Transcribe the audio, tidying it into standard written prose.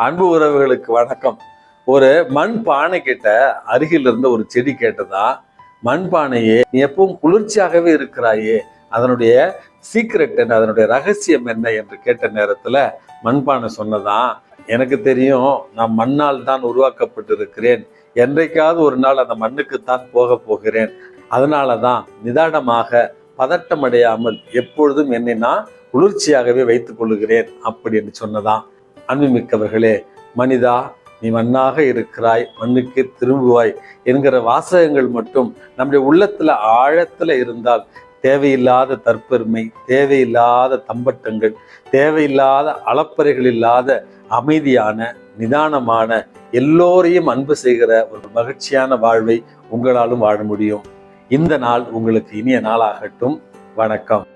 அன்பு உறவுகளுக்கு வணக்கம். ஒரு மண் பானை கிட்ட அருகில் இருந்த ஒரு செடி கேட்டதா, மண்பானையே நீ எப்பவும் குளிர்ச்சியாகவே இருக்கிறாயே, அதனுடைய சீக்ரெட் என்ன, அதனுடைய ரகசியம் என்ன என்று கேட்ட நேரத்துல மண்பானை சொன்னதான், எனக்கு தெரியும், நான் மண்ணால் தான் உருவாக்கப்பட்டிருக்கிறேன், என்றைக்காவது ஒரு நாள் அந்த மண்ணுக்குத்தான் போக போகிறேன், அதனாலதான் நிதானமாக பதட்டம் அடையாமல் எப்பொழுதும் என்னை நான் குளிர்ச்சியாகவே வைத்துக் கொள்ளுகிறேன் அப்படின்னு சொன்னதான். அன்புமிக்கவர்களே, மனிதா நீ மண்ணாக இருக்கிறாய், மண்ணுக்கு திரும்புவாய் என்கிற வாசகங்கள் மட்டும் நம்முடைய உள்ளத்துல ஆழத்துல இருந்தால் தேவையில்லாத தற்பெருமை, தேவையில்லாத தம்பட்டங்கள், தேவையில்லாத அளப்பறைகள் இல்லாத அமைதியான நிதானமான எல்லோரையும் அன்பு செய்கிற ஒரு மகிழ்ச்சியான வாழ்வை உங்களாலும் வாழ முடியும். இந்த நாள் உங்களுக்கு இனிய நாளாகட்டும். வணக்கம்.